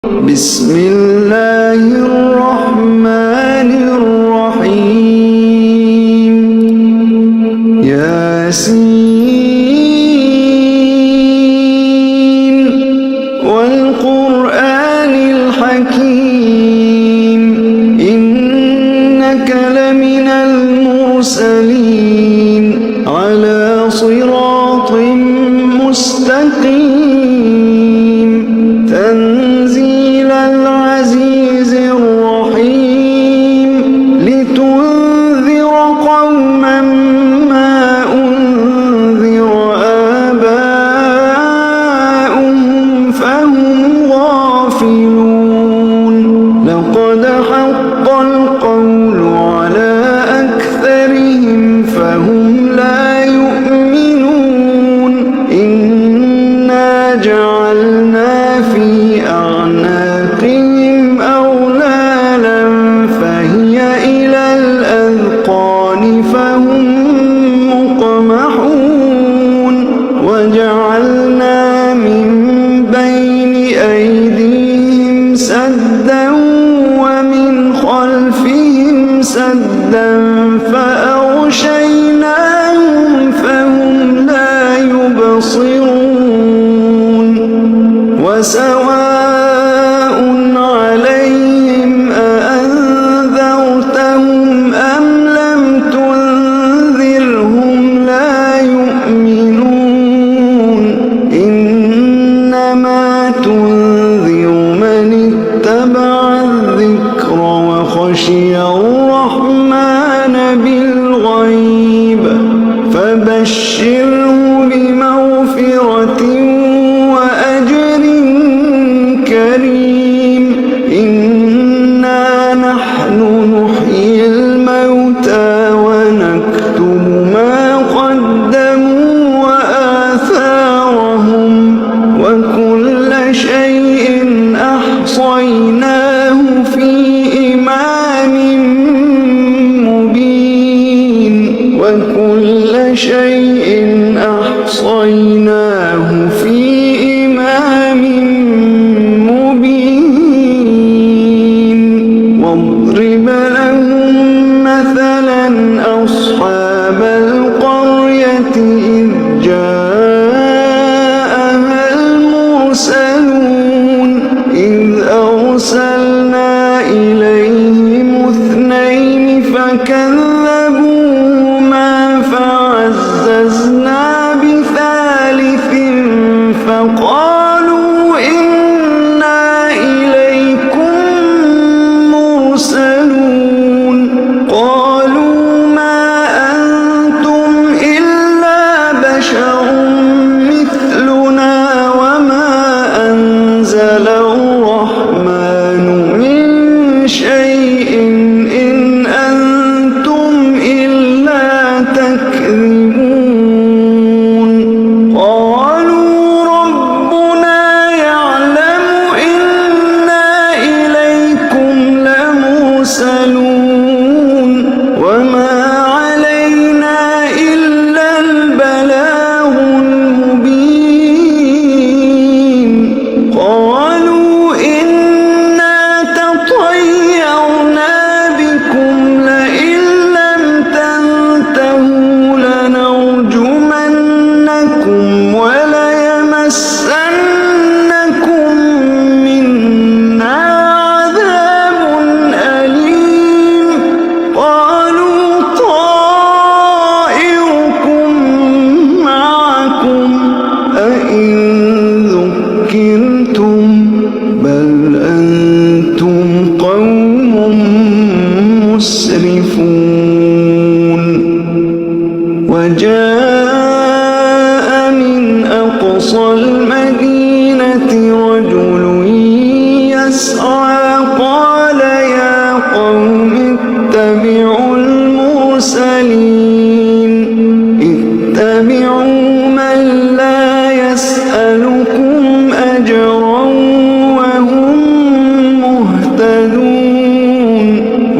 بسم الله الرحمن الرحيم ياسين والقرآن الحكيم إنك لمن المرسلين على صراط مستقيم تنزيل العزيز الرحيم لتنذر قوما ما أنذر آباؤهم فهم غافلون لقد حق القول على أكثرهم فهم لا يؤمنون إنا جعلنا في أعناقهم أغلالا فهي إلى الأذقان فهم مقمحون وجعلنا من بين أيديهم سدا ومن خلفهم سدا فأغشيناهم فهم لا يبصرون وسواء عليهم أأنذرتهم أم لم تنذرهم لا يؤمنون إنما تنذر من اتبع الذكر وخشي الرحمن بالغيب فبشره بمغفرة وأجر كريم إنا نحن نحيي الموتى ونكتب ما قدموا وآثارهم وكل شيء أحصيناه في إمام مبين وكل شيء أحصيناه في إمام مبين واضرب لهم مثلا أصحاب القرية إذ جاءها المرسلون إذ أرسلنا إليهم اثنين فكذبوهما فعززنا بثالث فقالوا إنا إليكم مرسلون قالوا ما أنتم إلا بشر مثلنا وما أنزل الرحمن من شيء إن أنتم إلا تكذبون قالوا ربنا يعلم إنا إليكم لمرسلون وما علينا إلا البلاغ المبين قالوا إنا تطيرنا بكم لئن لم تنتهوا لنرجمنكم وليمسنكم منا عذاب أليم قالوا طائركم معكم أئن ذكرتم بل أنتم قوم مسرفون وجاء من أقصى المدينة رجل يسعى قال يا قوم اتبعوا المرسلين اتبعوا من لا يسألكم أجرا وهم مهتدون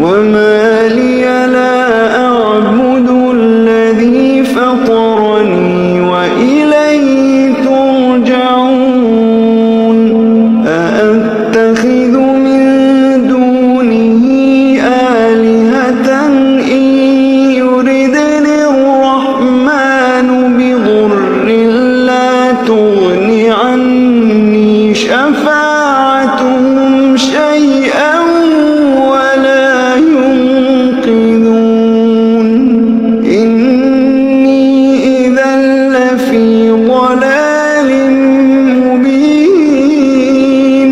وما لي لا أعبد الذي فطرني وإليه ترجعون أتخذ من دونه آلهة إن يردني الرحمن بضر لا تغن عني شفاعتهم شيئا ولا ينقذون إني إذا لفي ضلال مبين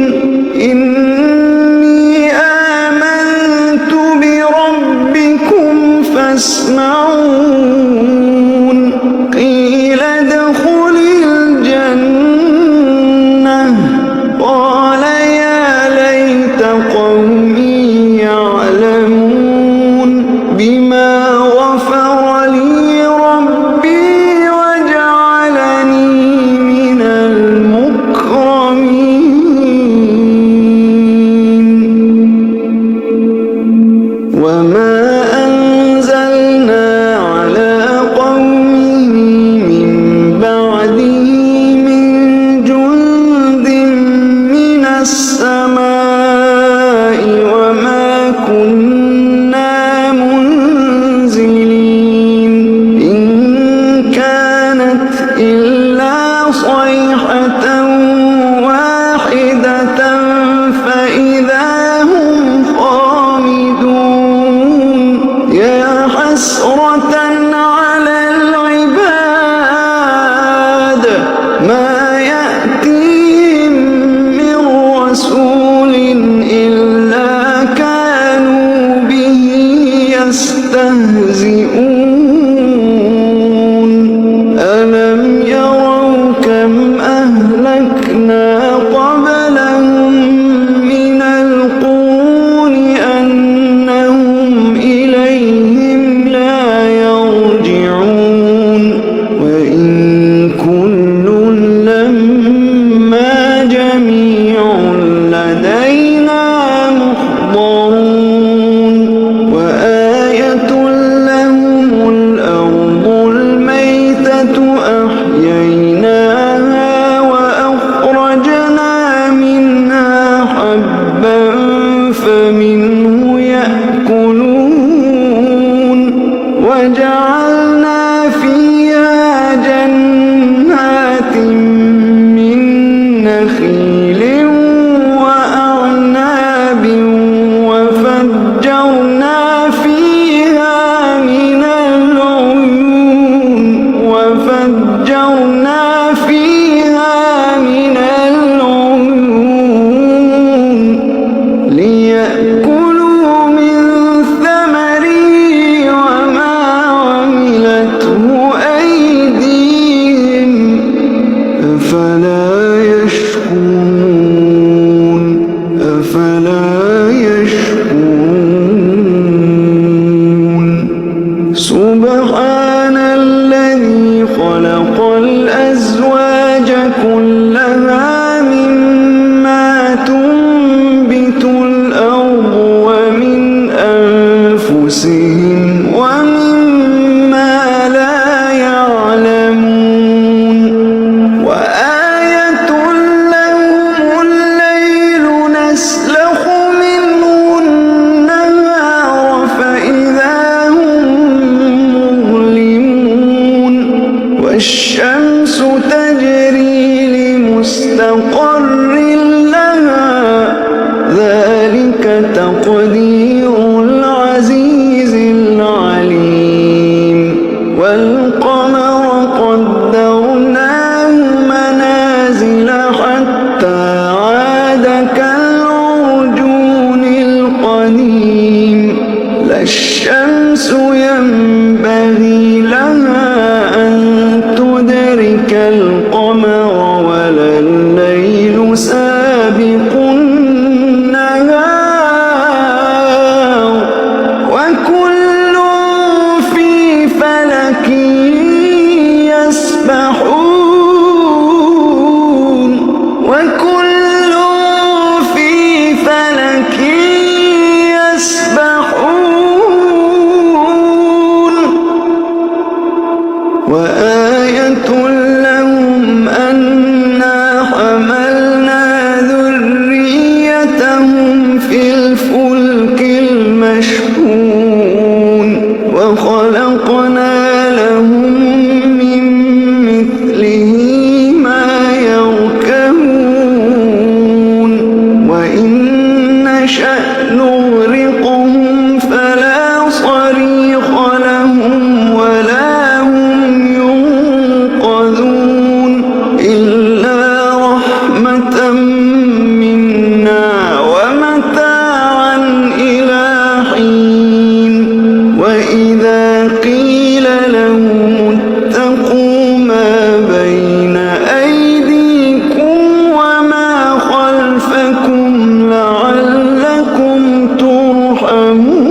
إني آمنت بربكم فاسمعون قيل ادخل الجنة قال يا ليت قومي يعلمون بما غفر لي ربي وجعلني من المكرمين وما أنزلنا على قومه من بعده من جند من السماء وما كنا منزلين إن كانت إلا صيحة واحدة فإذا هم خامدون يا حسرة على العباد ما يأتيهم من رسول إلا كانوا به يستهزئون ألم يروا كم أهلكنا قبلهم من القرون أنهم إليهم لا يرجعون وإن كل لما جميع لدينا محضرون وآية لهم الأرض الميتة أحييناها وأخرجنا منها حبا فمنه يأكلون وجعلنا فيها جنات من نخيل وأعناب وفجرنا فيها من العيون ليأكلوا من ثمره وما عملته أيديهم أفلا يشكرون سبحان الذي خلق الأزواج كلها مما تنبت الأرض ومن أنفسهم ومما لا يعلمون وآية لهم الليل نسلخ منه النهار فإذا هم مظلمون والشمس تجري لمستقر لها ذلك تقدير العزيز العليم والقمر قدرناه منازل حتى عاد كالعرجون القديم لا الشمس ينبغي لها أن تدرك القمر ولا الليل سابق النهار في الفلك المشحون وخلقنا لهم من مثله ما يركبون وإن نشأ نغرقهم فلا صريخ لهم ولا هم ينقذون إلا رحمة منا ومتاعا إلى حين وإذا قيل لهم اتقوا ما بين أيديكم وما خلفكم لعلكم ترحمون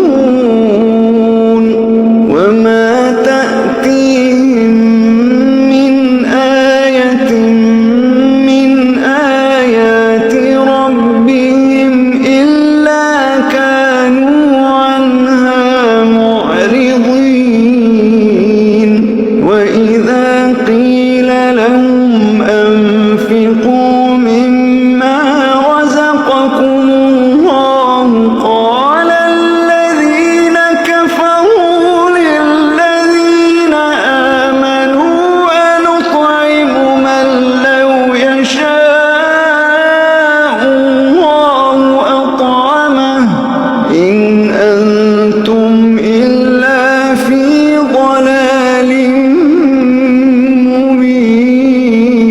وما تأتيهم من آية من آيات ربهم إلا كانوا عنها معرضين وإذا قيل لهم أنفقوا مما رزقكم الله قال الذين كفروا للذين آمنوا أنطعم من لو يشاء الله أطعمه إن أنتم إلا في ضلال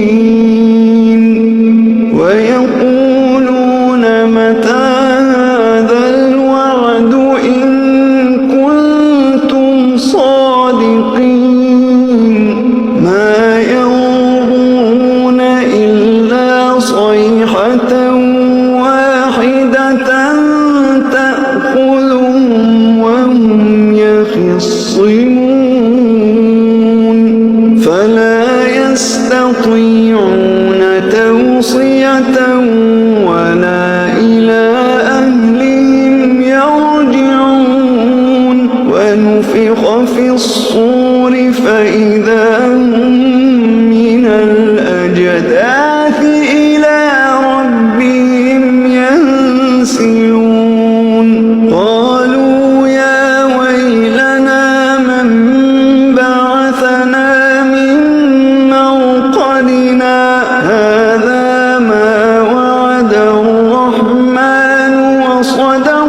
مبين ويقولون متى هذا الوعد إن كنتم صادقين ما ينظرون إلا صيحة واحدة تأخذهم وهم يخصمون فلا يستطيعون توصية ولا إلى أهلهم يرجعون ونفخ في الصور فإذا هم من الأجداث إلى ربهم ينسلون قالوا يا ويلنا من بعثنا من مرقدنا هذا ما وعد الرحمن وصدق